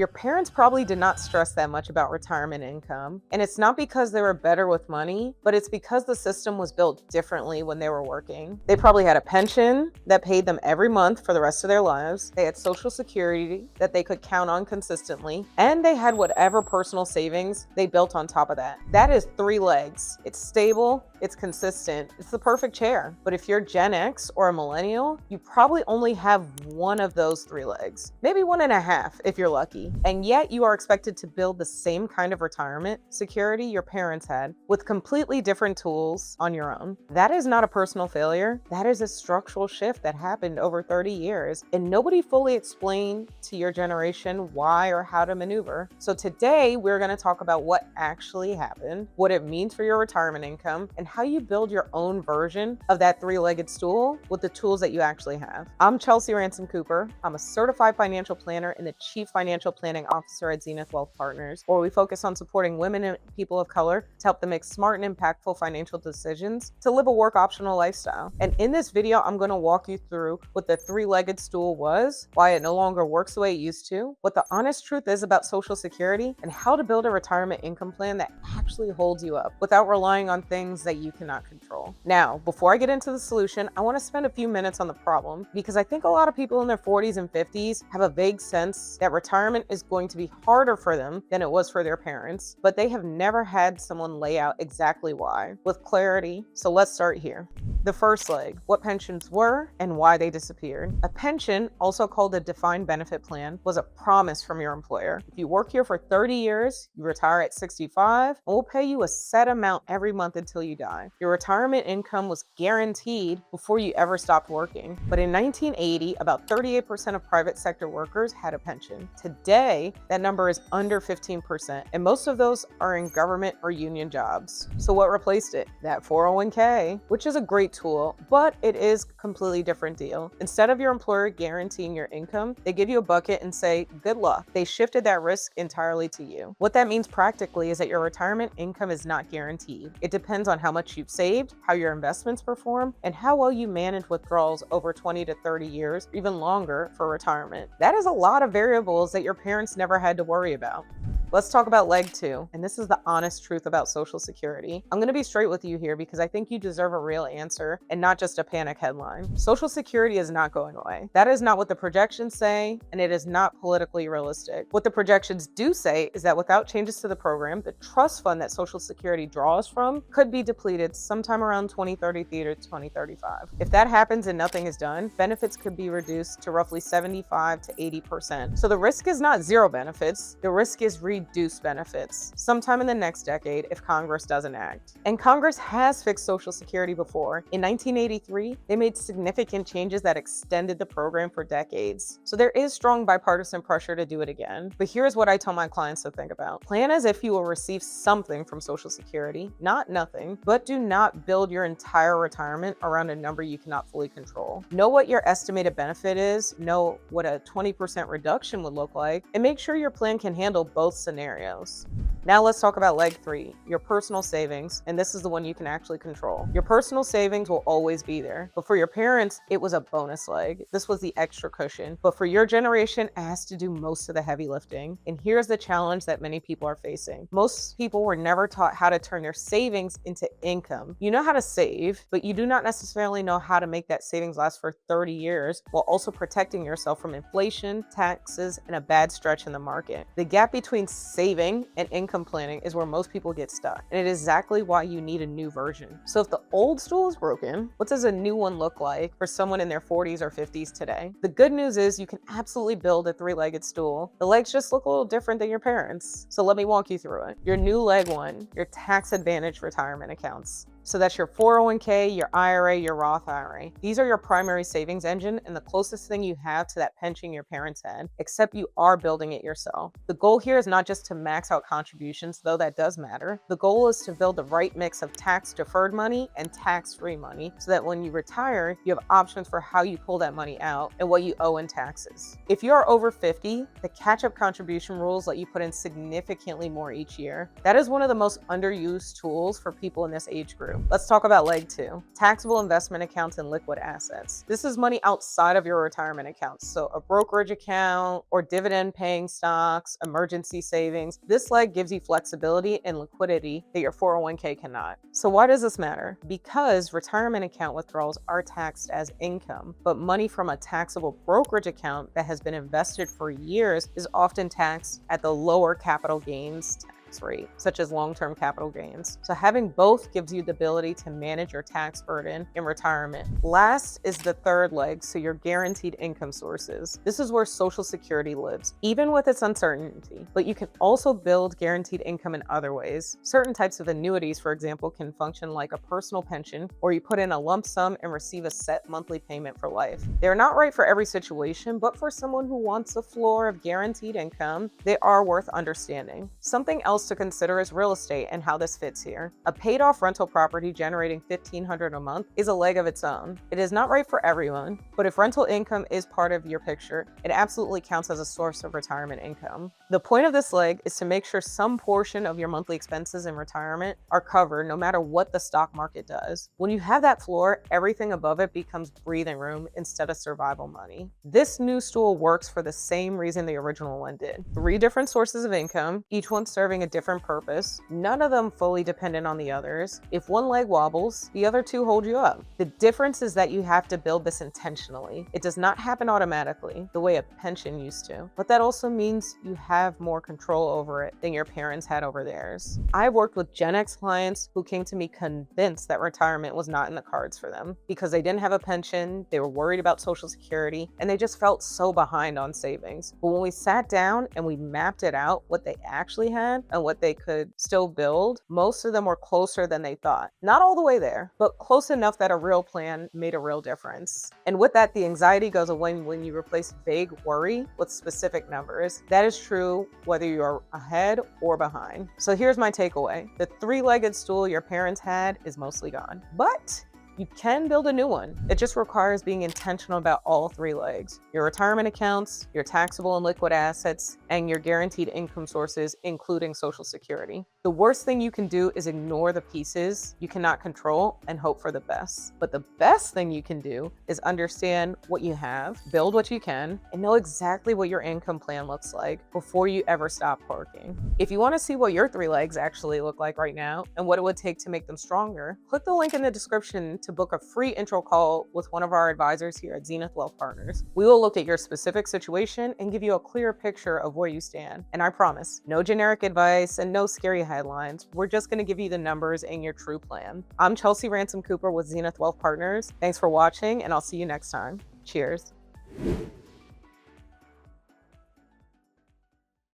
Your parents probably did not stress that much about retirement income. And it's not because they were better with money, but it's because the system was built differently when they were working. They probably had a pension that paid them every month for the rest of their lives. They had Social Security that they could count on consistently. And they had whatever personal savings they built on top of that. That is 3 legs. It's stable, it's consistent, it's the perfect chair. But if you're Gen X or a millennial, you probably only have one of those 3 legs, maybe 1.5 if you're lucky. And yet you are expected to build the same kind of retirement security your parents had with completely different tools on your own. That is not a personal failure. That is a structural shift that happened over 30 years. And nobody fully explained to your generation why or how to maneuver. So today we're going to talk about what actually happened, what it means for your retirement income, and how you build your own version of that 3-legged stool with the tools that you actually have. I'm Chelsea Ransom-Cooper. I'm a certified financial planner and the Chief Financial Planning Officer at Zenith Wealth Partners, where we focus on supporting women and people of color to help them make smart and impactful financial decisions to live a work optional lifestyle. And in this video, I'm going to walk you through what the 3-legged stool was, why it no longer works the way it used to, what the honest truth is about Social Security, and how to build a retirement income plan that actually holds you up without relying on things that you cannot control. Now, before I get into the solution, I want to spend a few minutes on the problem because I think a lot of people in their 40s and 50s have a vague sense that retirement is going to be harder for them than it was for their parents, but they have never had someone lay out exactly why with clarity. So let's start here. The first leg, what pensions were and why they disappeared. A pension, also called a defined benefit plan, was a promise from your employer. If you work here for 30 years, you retire at 65, and we'll pay you a set amount every month until you die. Your retirement income was guaranteed before you ever stopped working. But in 1980, about 38% of private sector workers had a pension. Today, that number is under 15%, and most of those are in government or union jobs. So what replaced it? That 401k, which is a great tool, but it is a completely different deal. Instead of your employer guaranteeing your income, they give you a bucket and say, good luck. They shifted that risk entirely to you. What that means practically is that your retirement income is not guaranteed. It depends on how much you've saved, how your investments perform, and how well you manage withdrawals over 20 to 30 years, or even longer for retirement. That is a lot of variables that your parents never had to worry about. Let's talk about leg 2, and this is the honest truth about Social Security. I'm going to be straight with you here because I think you deserve a real answer and not just a panic headline. Social Security is not going away. That is not what the projections say, and it is not politically realistic. What the projections do say is that without changes to the program, the trust fund that Social Security draws from could be depleted sometime around 2033 to 2035. If that happens and nothing is done, benefits could be reduced to roughly 75 to 80%. So the risk is not zero benefits. The risk is reduced benefits sometime in the next decade if Congress doesn't act. And Congress has fixed Social Security before. In 1983, they made significant changes that extended the program for decades. So there is strong bipartisan pressure to do it again. But here's what I tell my clients to think about. Plan as if you will receive something from Social Security, not nothing, but do not build your entire retirement around a number you cannot fully control. Know what your estimated benefit is, know what a 20% reduction would look like, and make sure your plan can handle both scenarios. Now let's talk about leg 3, your personal savings, and this is the one you can actually control. Your personal savings will always be there, but for your parents, it was a bonus leg. This was the extra cushion, but for your generation, it has to do most of the heavy lifting. And here's the challenge that many people are facing. Most people were never taught how to turn their savings into income. You know how to save, but you do not necessarily know how to make that savings last for 30 years while also protecting yourself from inflation, taxes, and a bad stretch in the market. The gap between saving and income planning is where most people get stuck, and it is exactly why you need a new version. So if the old stool is broken, what does a new one look like for someone in their 40s or 50s today? The good news is you can absolutely build a 3-legged stool. The legs just look a little different than your parents. So let me walk you through it. Your new leg 1, your tax advantage retirement accounts. So that's your 401k, your IRA, your Roth IRA. These are your primary savings engine and the closest thing you have to that pension your parents had, except you are building it yourself. The goal here is not just to max out contributions, though that does matter. The goal is to build the right mix of tax-deferred money and tax-free money so that when you retire, you have options for how you pull that money out and what you owe in taxes. If you are over 50, the catch-up contribution rules let you put in significantly more each year. That is one of the most underused tools for people in this age group. two. Let's talk about leg two, taxable investment accounts and liquid assets. This is money outside of your retirement accounts. So a brokerage account or dividend paying stocks, emergency savings. This leg gives you flexibility and liquidity that your 401k cannot. So why does this matter? Because retirement account withdrawals are taxed as income, but money from a taxable brokerage account that has been invested for years is often taxed at the lower capital gains tax rate, such as long-term capital gains. So having both gives you the ability to manage your tax burden in retirement. Last is the third leg, so your guaranteed income sources. This is where Social Security lives, even with its uncertainty, but you can also build guaranteed income in other ways. Certain types of annuities, for example, can function like a personal pension, or you put in a lump sum and receive a set monthly payment for life. They're not right for every situation, but for someone who wants a floor of guaranteed income, they are worth understanding. Something else to consider is real estate and how this fits here. A paid off rental property generating $1,500 a month is a leg of its own. It is not right for everyone, but if rental income is part of your picture, it absolutely counts as a source of retirement income. The point of this leg is to make sure some portion of your monthly expenses in retirement are covered no matter what the stock market does. When you have that floor, everything above it becomes breathing room instead of survival money. This new stool works for the same reason the original one did. 3 different sources of income, each one serving a different purpose, none of them fully dependent on the others. If one leg wobbles, the other 2 hold you up. The difference is that you have to build this intentionally. It does not happen automatically the way a pension used to, but that also means you have more control over it than your parents had over theirs. I've worked with Gen X clients who came to me convinced that retirement was not in the cards for them because they didn't have a pension, they were worried about Social Security, and they just felt so behind on savings. But when we sat down and we mapped it out, what they actually had and what they could still build, most of them were closer than they thought. Not all the way there, but close enough that a real plan made a real difference. And with that, the anxiety goes away when you replace vague worry with specific numbers. That is true whether you're ahead or behind. So here's my takeaway. The 3-legged stool your parents had is mostly gone, but you can build a new one. It just requires being intentional about all 3 legs: your retirement accounts, your taxable and liquid assets, and your guaranteed income sources, including Social Security. The worst thing you can do is ignore the pieces you cannot control and hope for the best. But the best thing you can do is understand what you have, build what you can, and know exactly what your income plan looks like before you ever stop working. If you want to see what your 3 legs actually look like right now and what it would take to make them stronger, click the link in the description to book a free intro call with one of our advisors here at Zenith Wealth Partners. We will look at your specific situation and give you a clear picture of where you stand. And I promise, no generic advice and no scary headlines. We're just going to give you the numbers and your true plan. I'm Chelsea Ransom-Cooper with Zenith Wealth Partners. Thanks for watching, and I'll see you next time. Cheers.